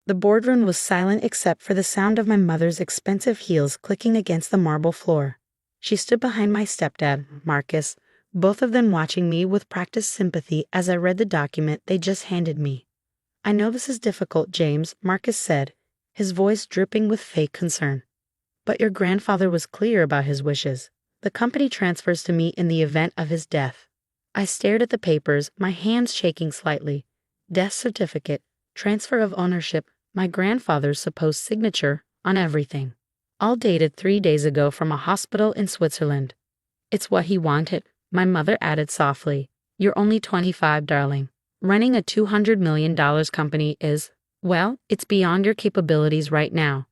The boardroom was silent except for the sound of my mother's expensive heels clicking against the marble floor. She stood behind my stepdad, Marcus, both of them watching me with practiced sympathy as I read the document they just handed me. "I know this is difficult, James," Marcus said, his voice dripping with fake concern. "But your grandfather was clear about his wishes. The company transfers to me in the event of his death." I stared at the papers, my hands shaking slightly. Death certificate, transfer of ownership, my grandfather's supposed signature on everything. All dated 3 days ago from a hospital in Switzerland. "It's what he wanted," my mother added softly. "You're only 25, darling. Running a $200 million company is, well, it's beyond your capabilities right now."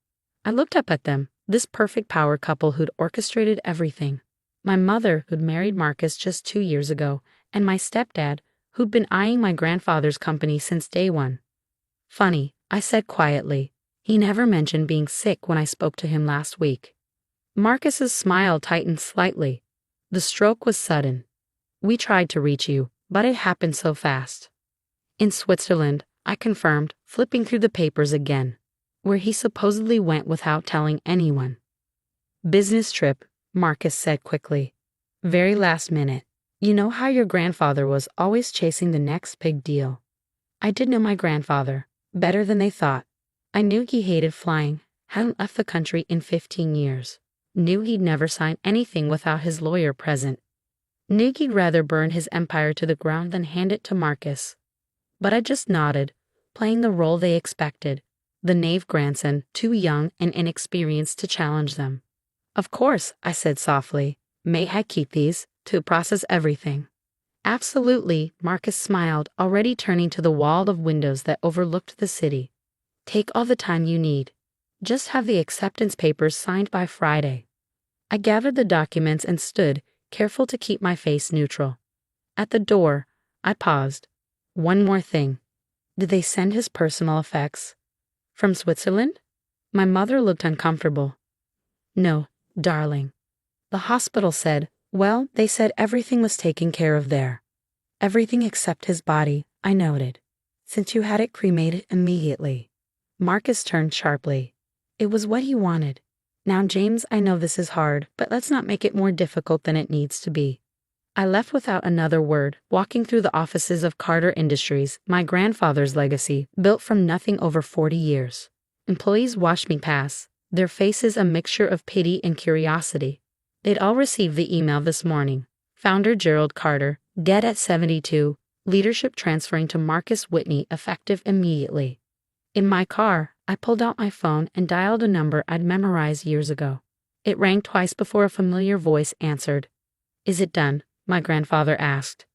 I looked up at them, this perfect power couple who'd orchestrated everything. My mother, who'd married Marcus just 2 years ago, and my stepdad, who'd been eyeing my grandfather's company since day one. "Funny," I said quietly. "He never mentioned being sick when I spoke to him last week." Marcus's smile tightened slightly. "The stroke was sudden. We tried to reach you, but it happened so fast." "In Switzerland," I confirmed, flipping through the papers again. "Where he supposedly went without telling anyone." "Business trip," Marcus said quickly. "Very last minute. You know how your grandfather was always chasing the next big deal." I did know my grandfather, better than they thought. I knew he hated flying, hadn't left the country in 15 years. Knew he'd never sign anything without his lawyer present. Knew he'd rather burn his empire to the ground than hand it to Marcus. But I just nodded, playing the role they expected, the knave grandson, too young and inexperienced to challenge them. "Of course," I said softly. "May I keep these, to process everything?" "Absolutely," Marcus smiled, already turning to the wall of windows that overlooked the city. "Take all the time you need. Just have the acceptance papers signed by Friday." I gathered the documents and stood, careful to keep my face neutral. At the door, I paused. "One more thing. Did they send his personal effects? From Switzerland?" My mother looked uncomfortable. "No, darling. The hospital said, well, they said everything was taken care of there." "Everything except his body," I noted. "Since you had it cremated immediately." Marcus turned sharply. "It was what he wanted. Now, James, I know this is hard, but let's not make it more difficult than it needs to be." I left without another word, walking through the offices of Carter Industries, my grandfather's legacy, built from nothing over 40 years. Employees watched me pass, their faces a mixture of pity and curiosity. They'd all received the email this morning. Founder Gerald Carter, dead at 72, leadership transferring to Marcus Whitney effective immediately. In my car, I pulled out my phone and dialed a number I'd memorized years ago. It rang twice before a familiar voice answered. "Is it done?" my grandfather asked.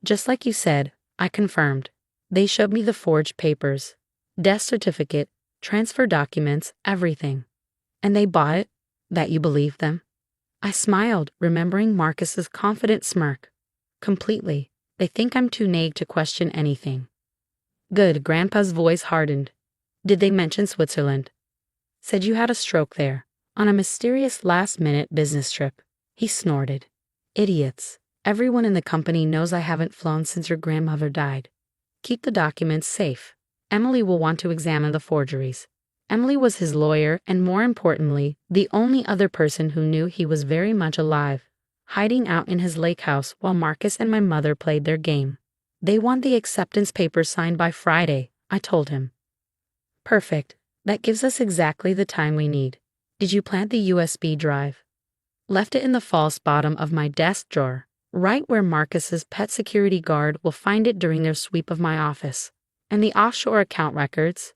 "Just like you said," I confirmed. They showed me the forged papers. Death certificate, transfer documents, everything. "And they bought it? That you believed them?" I smiled, remembering Marcus's confident smirk. "Completely. They think I'm too naive to question anything." "Good," Grandpa's voice hardened. "Did they mention Switzerland?" "Said you had a stroke there, on a mysterious last-minute business trip." He snorted. "Idiots. Everyone in the company knows I haven't flown since your grandmother died. Keep the documents safe. Emily will want to examine the forgeries." Emily was his lawyer and, more importantly, the only other person who knew he was very much alive, hiding out in his lake house while Marcus and my mother played their game. "They want the acceptance papers signed by Friday," I told him. "Perfect. That gives us exactly the time we need. Did you plant the USB drive?" "Left it in the false bottom of my desk drawer, right where Marcus's pet security guard will find it during their sweep of my office. And the offshore account records?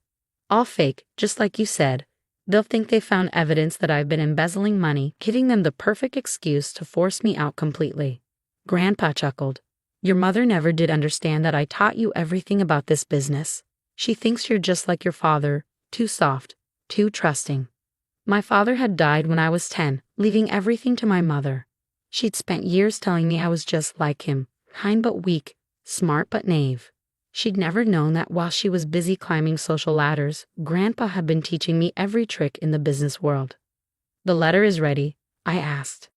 All fake, just like you said. They'll think they found evidence that I've been embezzling money, giving them the perfect excuse to force me out completely." Grandpa chuckled. "Your mother never did understand that I taught you everything about this business. She thinks you're just like your father, too soft, too trusting. My father had died when I was 10, leaving everything to my mother. She'd spent years telling me I was just like him, kind but weak, smart but naive. She'd never known that while she was busy climbing social ladders, Grandpa had been teaching me every trick in the business world." "The letter is ready?" I asked.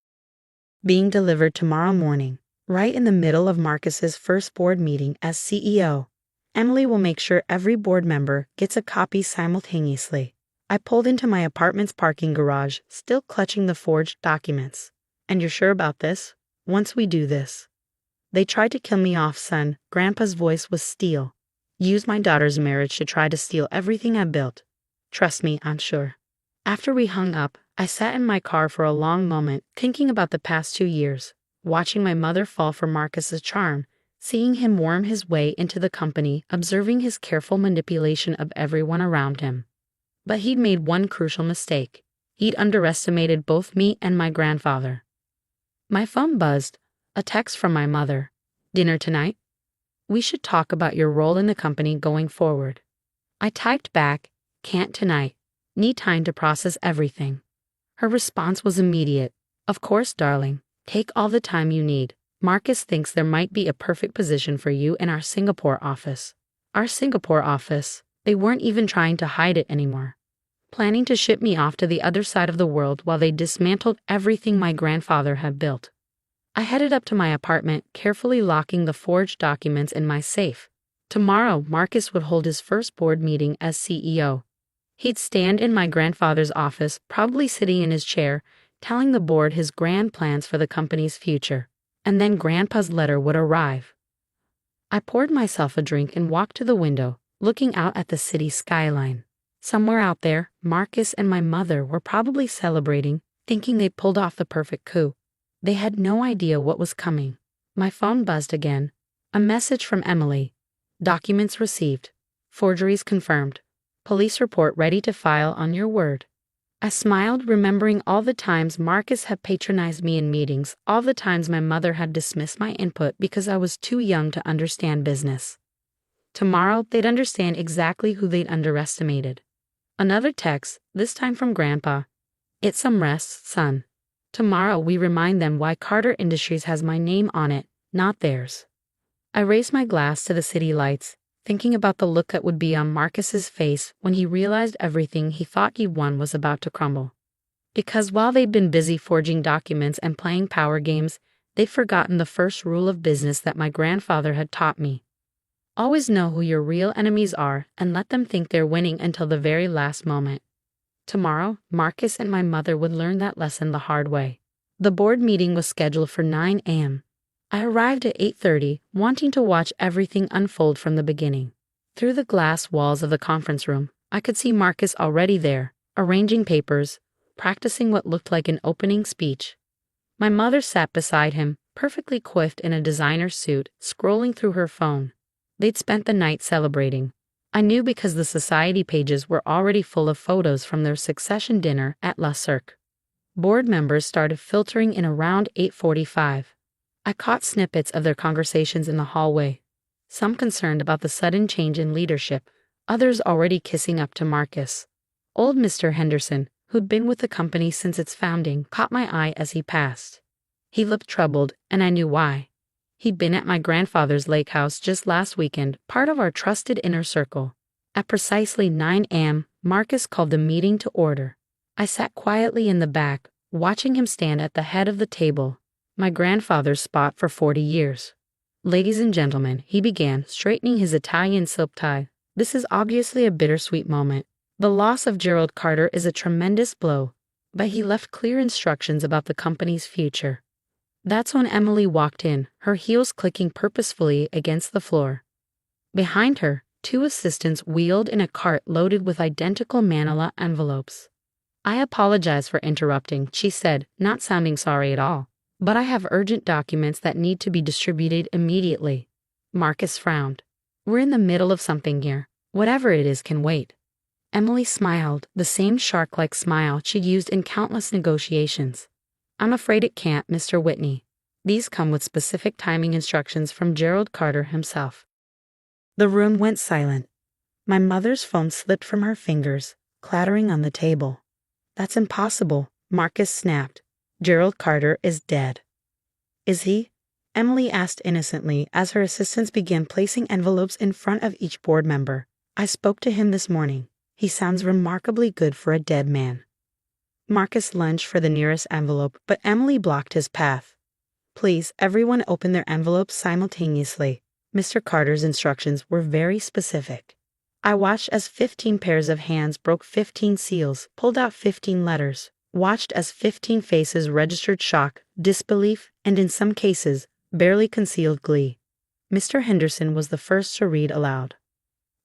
"Being delivered tomorrow morning, right in the middle of Marcus's first board meeting as CEO. Emily will make sure every board member gets a copy simultaneously. I pulled into my apartment's parking garage, still clutching the forged documents. And you're sure about this? Once we do this. They tried to kill me off, son. Grandpa's voice was steel. Use my daughter's marriage to try to steal everything I built. Trust me, I'm sure. After we hung up, I sat in my car for a long moment, thinking about the past 2 years, watching my mother fall for Marcus's charm, seeing him worm his way into the company, observing his careful manipulation of everyone around him. But he'd made one crucial mistake. He'd underestimated both me and my grandfather. My phone buzzed. A text from my mother. Dinner tonight? We should talk about your role in the company going forward. I typed back, can't tonight. Need time to process everything. Her response was immediate. Of course, darling. Take all the time you need. Marcus thinks there might be a perfect position for you in our Singapore office. Our Singapore office. They weren't even trying to hide it anymore. Planning to ship me off to the other side of the world while they dismantled everything my grandfather had built. I headed up to my apartment, carefully locking the forged documents in my safe. Tomorrow, Marcus would hold his first board meeting as CEO. He'd stand in my grandfather's office, probably sitting in his chair, telling the board his grand plans for the company's future. And then Grandpa's letter would arrive. I poured myself a drink and walked to the window, looking out at the city skyline. Somewhere out there, Marcus and my mother were probably celebrating, thinking they'd pulled off the perfect coup. They had no idea what was coming. My phone buzzed again. A message from Emily. Documents received. Forgeries confirmed. Police report ready to file on your word. I smiled, remembering all the times Marcus had patronized me in meetings, all the times my mother had dismissed my input because I was too young to understand business. Tomorrow, they'd understand exactly who they'd underestimated. Another text, this time from Grandpa. Get some rest, son. Tomorrow we remind them why Carter Industries has my name on it, not theirs. I raised my glass to the city lights, thinking about the look that would be on Marcus's face when he realized everything he thought he'd won was about to crumble. Because while they'd been busy forging documents and playing power games, they'd forgotten the first rule of business that my grandfather had taught me. Always know who your real enemies are and let them think they're winning until the very last moment. Tomorrow, Marcus and my mother would learn that lesson the hard way. The board meeting was scheduled for 9 a.m. I arrived at 8:30, wanting to watch everything unfold from the beginning. Through the glass walls of the conference room, I could see Marcus already there, arranging papers, practicing what looked like an opening speech. My mother sat beside him, perfectly coiffed in a designer suit, scrolling through her phone. They'd spent the night celebrating. I knew because the society pages were already full of photos from their succession dinner at La Cirque. Board members started filtering in around 8:45. I caught snippets of their conversations in the hallway, some concerned about the sudden change in leadership, others already kissing up to Marcus. Old Mr. Henderson, who'd been with the company since its founding, caught my eye as he passed. He looked troubled, and I knew why. He'd been at my grandfather's lake house just last weekend, part of our trusted inner circle. At precisely 9 a.m., Marcus called the meeting to order. I sat quietly in the back, watching him stand at the head of the table, my grandfather's spot for 40 years. Ladies and gentlemen, he began, straightening his Italian silk tie. This is obviously a bittersweet moment. The loss of Gerald Carter is a tremendous blow, but he left clear instructions about the company's future. That's when Emily walked in, her heels clicking purposefully against the floor. Behind her, 2 assistants wheeled in a cart loaded with identical manila envelopes. I apologize for interrupting, she said, not sounding sorry at all. But I have urgent documents that need to be distributed immediately. Marcus frowned. We're in the middle of something here. Whatever it is can wait. Emily smiled, the same shark-like smile she'd used in countless negotiations. I'm afraid it can't, Mr. Whitney. These come with specific timing instructions from Gerald Carter himself. The room went silent. My mother's phone slipped from her fingers, clattering on the table. That's impossible, Marcus snapped. Gerald Carter is dead. Is he? Emily asked innocently as her assistants began placing envelopes in front of each board member. I spoke to him this morning. He sounds remarkably good for a dead man. Marcus lunged for the nearest envelope, but Emily blocked his path. Please, everyone open their envelopes simultaneously. Mr. Carter's instructions were very specific. I watched as 15 pairs of hands broke 15 seals, pulled out 15 letters, watched as 15 faces registered shock, disbelief, and in some cases, barely concealed glee. Mr. Henderson was the first to read aloud.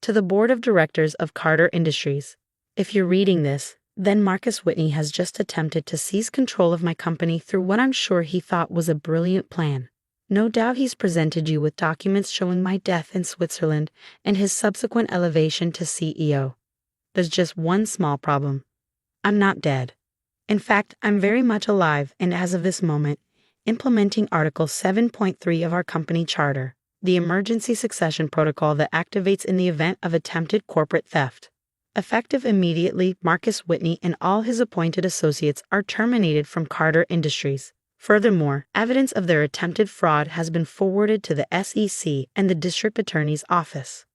To the Board of Directors of Carter Industries, if you're reading this, then Marcus Whitney has just attempted to seize control of my company through what I'm sure he thought was a brilliant plan. No doubt he's presented you with documents showing my death in Switzerland and his subsequent elevation to CEO. There's just one small problem. I'm not dead. In fact, I'm very much alive and as of this moment, implementing Article 7.3 of our company charter, the emergency succession protocol that activates in the event of attempted corporate theft. Effective immediately, Marcus Whitney and all his appointed associates are terminated from Carter Industries. Furthermore, evidence of their attempted fraud has been forwarded to the SEC and the District Attorney's Office.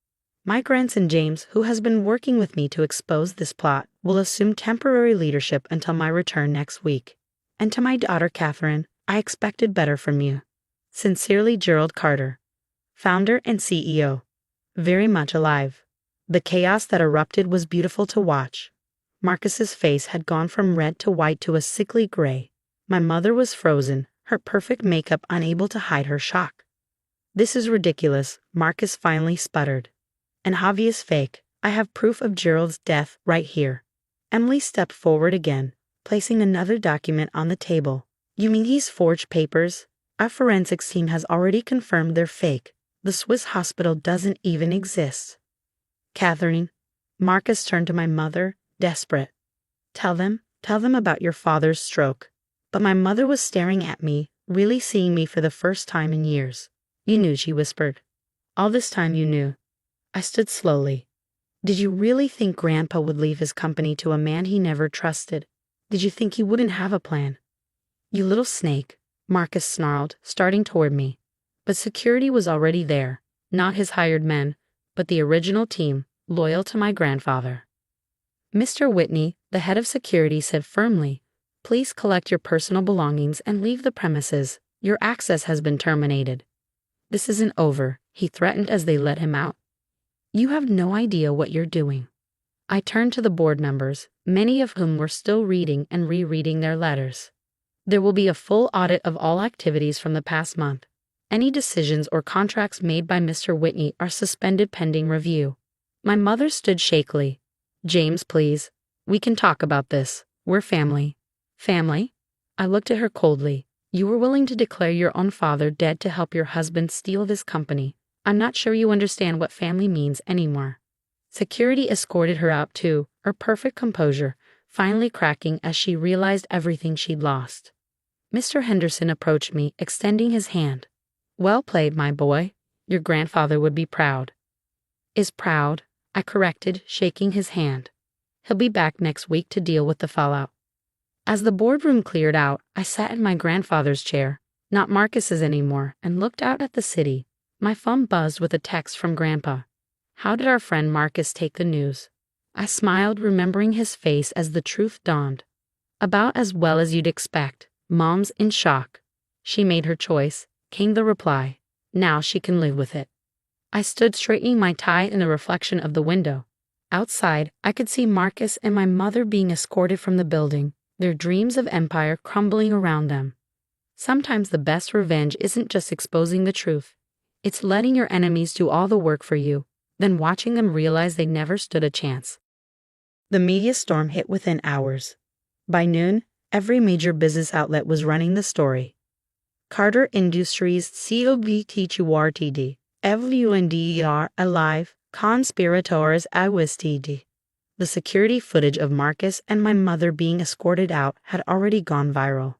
My grandson James, who has been working with me to expose this plot, will assume temporary leadership until my return next week. And to my daughter Catherine, I expected better from you. Sincerely, Gerald Carter, founder and CEO. Very much alive. The chaos that erupted was beautiful to watch. Marcus's face had gone from red to white to a sickly gray. My mother was frozen, her perfect makeup unable to hide her shock. This is ridiculous, Marcus finally sputtered. An obvious fake. I have proof of Gerald's death right here. Emily stepped forward again, placing another document on the table. You mean he's forged papers? Our forensics team has already confirmed they're fake. The Swiss hospital doesn't even exist. Catherine, Marcus turned to my mother, desperate. Tell them about your father's stroke. But my mother was staring at me, really seeing me for the first time in years. You knew, she whispered. All this time you knew. I stood slowly. Did you really think Grandpa would leave his company to a man he never trusted? Did you think he wouldn't have a plan? You little snake, Marcus snarled, starting toward me. But security was already there, not his hired men, but the original team, loyal to my grandfather. Mr. Whitney, the head of security, said firmly, Please collect your personal belongings and leave the premises. Your access has been terminated. This isn't over, he threatened as they let him out. You have no idea what you're doing. I turned to the board members, many of whom were still reading and rereading their letters. There will be a full audit of all activities from the past month. Any decisions or contracts made by Mr. Whitney are suspended pending review. My mother stood shakily. James, please. We can talk about this. We're family. Family? I looked at her coldly. You were willing to declare your own father dead to help your husband steal this company. I'm not sure you understand what family means anymore. Security escorted her out too, her perfect composure finally cracking as she realized everything she'd lost. Mr. Henderson approached me, extending his hand. Well played, my boy. Your grandfather would be proud. Is proud, I corrected, shaking his hand. He'll be back next week to deal with the fallout. As the boardroom cleared out, I sat in my grandfather's chair, not Marcus's anymore, and looked out at the city. My phone buzzed with a text from Grandpa. How did our friend Marcus take the news? I smiled, remembering his face as the truth dawned. About as well as you'd expect. Mom's in shock. She made her choice, came the reply. Now she can live with it. I stood straightening my tie in the reflection of the window. Outside, I could see Marcus and my mother being escorted from the building, their dreams of empire crumbling around them. Sometimes the best revenge isn't just exposing the truth. It's letting your enemies do all the work for you, then watching them realize they never stood a chance. The media storm hit within hours. By noon, every major business outlet was running the story. Carter Industries COBTQRTD, FUNDER alive, conspirators AWISTD. The security footage of Marcus and my mother being escorted out had already gone viral.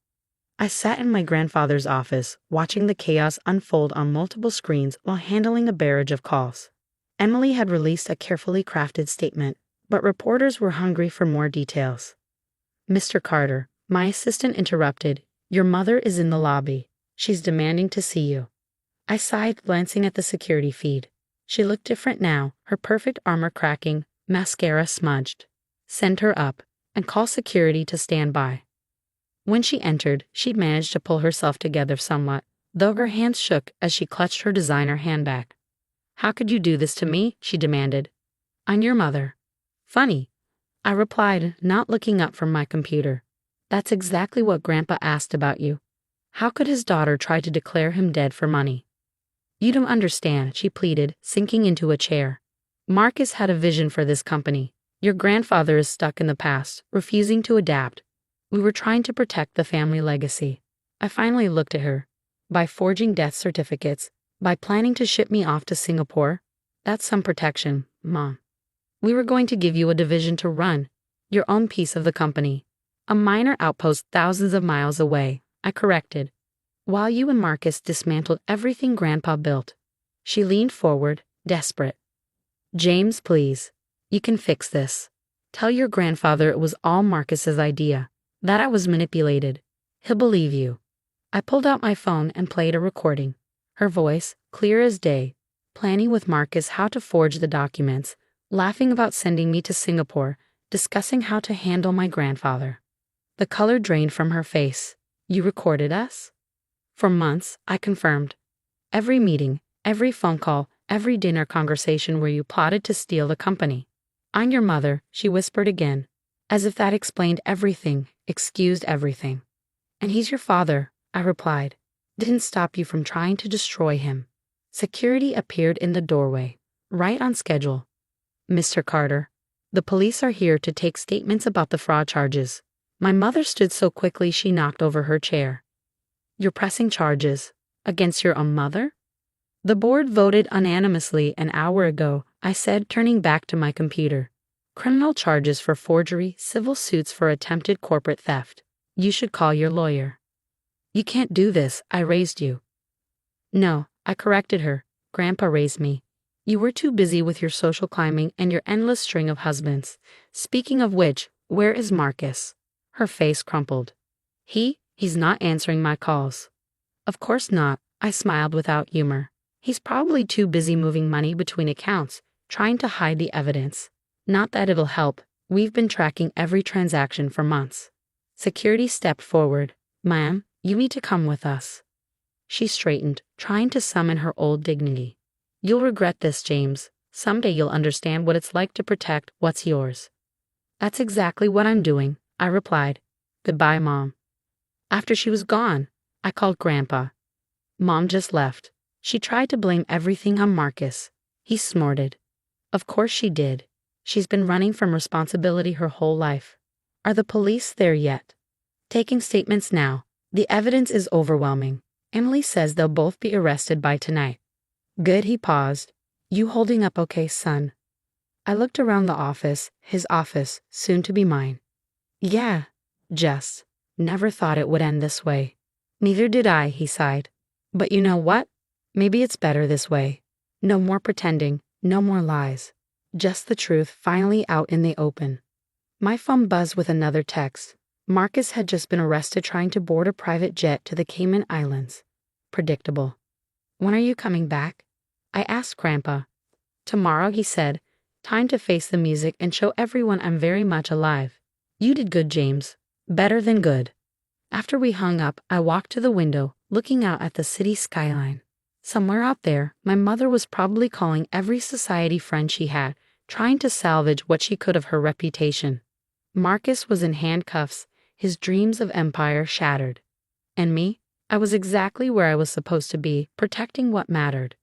I sat in my grandfather's office, watching the chaos unfold on multiple screens while handling a barrage of calls. Emily had released a carefully crafted statement, but reporters were hungry for more details. Mr. Carter, my assistant interrupted, Your mother is in the lobby. She's demanding to see you. I sighed, glancing at the security feed. She looked different now, her perfect armor cracking, mascara smudged. Send her up, and call security to stand by. When she entered, she'd managed to pull herself together somewhat, though her hands shook as she clutched her designer handbag. How could you do this to me? She demanded. I'm your mother. Funny, I replied, not looking up from my computer. That's exactly what Grandpa asked about you. How could his daughter try to declare him dead for money? You don't understand, she pleaded, sinking into a chair. Marcus had a vision for this company. Your grandfather is stuck in the past, refusing to adapt. We were trying to protect the family legacy. I finally looked at her. By forging death certificates, by planning to ship me off to Singapore. That's some protection, Mom. We were going to give you a division to run, your own piece of the company. A minor outpost thousands of miles away, I corrected. While you and Marcus dismantled everything Grandpa built. She leaned forward, desperate. James, please. You can fix this. Tell your grandfather it was all Marcus's idea, that I was manipulated. He'll believe you. I pulled out my phone and played a recording. Her voice, clear as day, planning with Marcus how to forge the documents, laughing about sending me to Singapore, discussing how to handle my grandfather. The color drained from her face. You recorded us? For months, I confirmed. Every meeting, every phone call, every dinner conversation where you plotted to steal the company. I'm your mother, she whispered again, as if that explained everything, excused everything. And he's your father, I replied. Didn't stop you from trying to destroy him. Security appeared in the doorway, right on schedule. Mr. Carter, the police are here to take statements about the fraud charges. My mother stood so quickly she knocked over her chair. You're pressing charges against your own mother? The board voted unanimously an hour ago, I said, turning back to my computer. Criminal charges for forgery, civil suits for attempted corporate theft. You should call your lawyer. You can't do this, I raised you. No, I corrected her. Grandpa raised me. You were too busy with your social climbing and your endless string of husbands. Speaking of which, where is Marcus? Her face crumpled. He's not answering my calls. Of course not, I smiled without humor. He's probably too busy moving money between accounts, trying to hide the evidence. Not that it'll help, we've been tracking every transaction for months. Security stepped forward. Ma'am, you need to come with us. She straightened, trying to summon her old dignity. You'll regret this, James. Someday you'll understand what it's like to protect what's yours. That's exactly what I'm doing, I replied. Goodbye, Mom. After she was gone, I called Grandpa. Mom just left. She tried to blame everything on Marcus. He snorted. Of course she did. She's been running from responsibility her whole life. Are the police there yet? Taking statements now. The evidence is overwhelming. Emily says they'll both be arrested by tonight. Good, he paused. You holding up okay, son? I looked around the office, his office, soon to be mine. Yeah, just. Never thought it would end this way. Neither did I, he sighed. But you know what? Maybe it's better this way. No more pretending, no more lies. Just the truth finally out in the open. My phone buzzed with another text. Marcus had just been arrested trying to board a private jet to the Cayman Islands. Predictable. When are you coming back? I asked Grandpa. Tomorrow, he said. Time to face the music and show everyone I'm very much alive. You did good, James. Better than good. After we hung up, I walked to the window, looking out at the city skyline. Somewhere out there, my mother was probably calling every society friend she had, trying to salvage what she could of her reputation. Marcus was in handcuffs, his dreams of empire shattered. And me? I was exactly where I was supposed to be, protecting what mattered.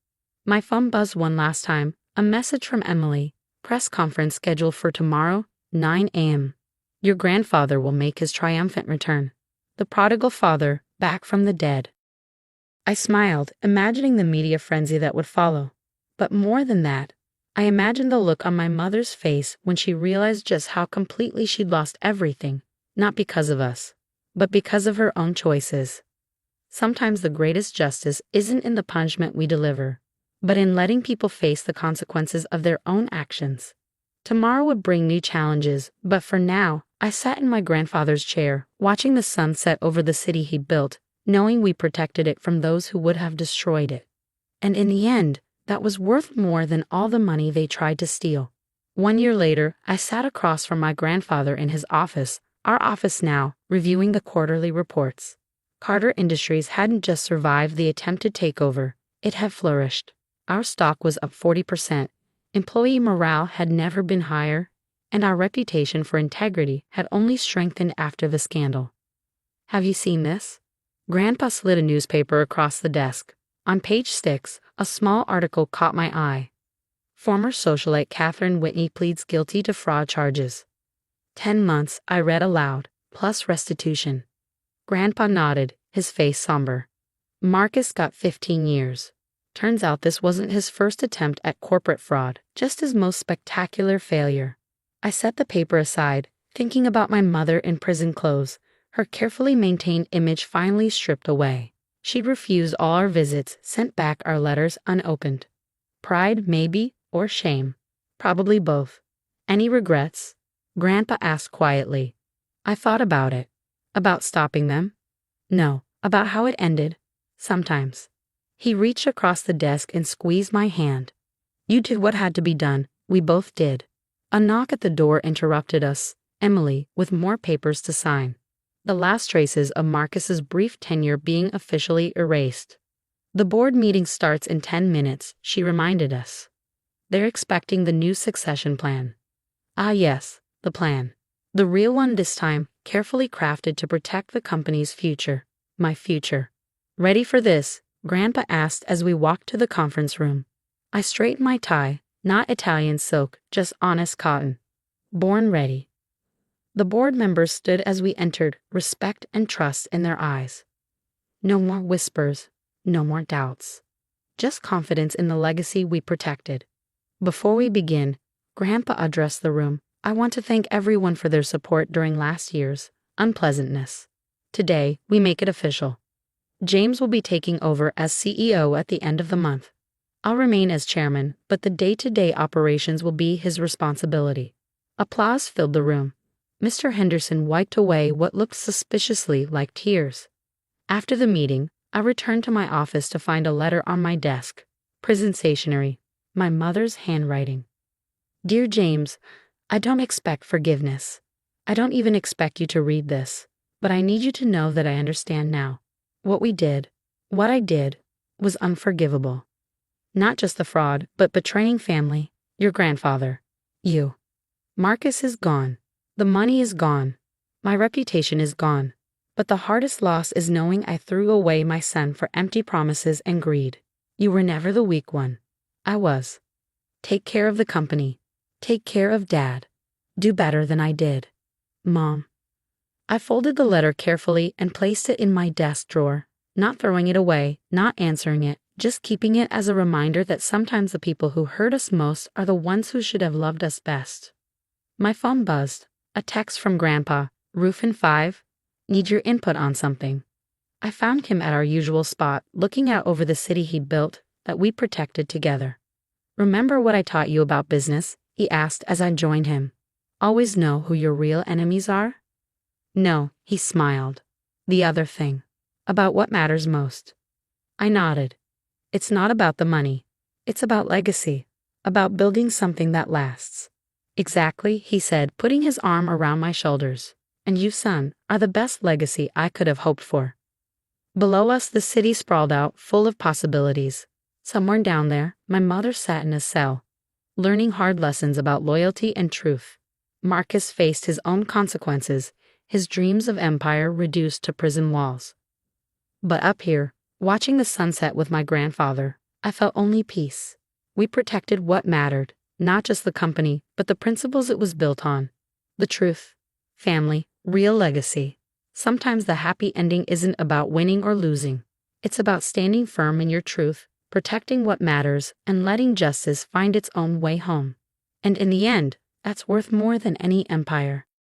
My phone buzzed one last time, a message from Emily. Press conference scheduled for tomorrow, 9 a.m. Your grandfather will make his triumphant return. The prodigal father, back from the dead. I smiled, imagining the media frenzy that would follow. But more than that, I imagined the look on my mother's face when she realized just how completely she'd lost everything, not because of us, but because of her own choices. Sometimes the greatest justice isn't in the punishment we deliver, but in letting people face the consequences of their own actions. Tomorrow would bring new challenges, but for now, I sat in my grandfather's chair, watching the sun set over the city he built, knowing we protected it from those who would have destroyed it. And in the end, that was worth more than all the money they tried to steal. 1 year later, I sat across from my grandfather in his office, our office now, reviewing the quarterly reports. Carter Industries hadn't just survived the attempted takeover, it had flourished. Our stock was up 40%, employee morale had never been higher, and our reputation for integrity had only strengthened after the scandal. Have you seen this? Grandpa slid a newspaper across the desk. On page 6, a small article caught my eye. Former socialite Catherine Whitney pleads guilty to fraud charges. 10 months, I read aloud, plus restitution. Grandpa nodded, his face somber. Marcus got 15 years. Turns out this wasn't his first attempt at corporate fraud, just his most spectacular failure. I set the paper aside, thinking about my mother in prison clothes, her carefully maintained image finally stripped away. She'd refused all our visits, sent back our letters unopened. Pride, maybe, or shame. Probably both. Any regrets? Grandpa asked quietly. I thought about it. About stopping them? No, about how it ended. Sometimes. He reached across the desk and squeezed my hand. You did what had to be done. We both did. A knock at the door interrupted us, Emily, with more papers to sign. The last traces of Marcus's brief tenure being officially erased. The board meeting starts in 10 minutes, she reminded us. They're expecting the new succession plan. Ah yes, the plan. The real one this time, carefully crafted to protect the company's future. My future. Ready for this? Grandpa asked as we walked to the conference room. I straightened my tie, not Italian silk, just honest cotton. Born ready. The board members stood as we entered, respect and trust in their eyes. No more whispers, no more doubts. Just confidence in the legacy we protected. Before we begin, Grandpa addressed the room. I want to thank everyone for their support during last year's unpleasantness. Today, we make it official. James will be taking over as CEO at the end of the month. I'll remain as chairman, but the day-to-day operations will be his responsibility. Applause filled the room. Mr. Henderson wiped away what looked suspiciously like tears. After the meeting, I returned to my office to find a letter on my desk. Prison stationery. My mother's handwriting. Dear James, I don't expect forgiveness. I don't even expect you to read this, but I need you to know that I understand now. What we did, what I did, was unforgivable. Not just the fraud, but betraying family, your grandfather, you. Marcus is gone. The money is gone. My reputation is gone. But the hardest loss is knowing I threw away my son for empty promises and greed. You were never the weak one. I was. Take care of the company. Take care of Dad. Do better than I did. Mom. I folded the letter carefully and placed it in my desk drawer, not throwing it away, not answering it, just keeping it as a reminder that sometimes the people who hurt us most are the ones who should have loved us best. My phone buzzed. A text from Grandpa. Rufin 5. Need your input on something. I found him at our usual spot, looking out over the city he'd built, that we protected together. Remember what I taught you about business? He asked as I joined him. Always know who your real enemies are? No, he smiled. The other thing. About what matters most. I nodded. It's not about the money. It's about legacy. About building something that lasts. Exactly, he said, putting his arm around my shoulders. And you, son, are the best legacy I could have hoped for. Below us, the city sprawled out, full of possibilities. Somewhere down there, my mother sat in a cell, learning hard lessons about loyalty and truth. Marcus faced his own consequences, his dreams of empire reduced to prison walls. But up here, watching the sunset with my grandfather, I felt only peace. We protected what mattered, not just the company, but the principles it was built on. The truth, family, real legacy. Sometimes the happy ending isn't about winning or losing. It's about standing firm in your truth, protecting what matters, and letting justice find its own way home. And in the end, that's worth more than any empire.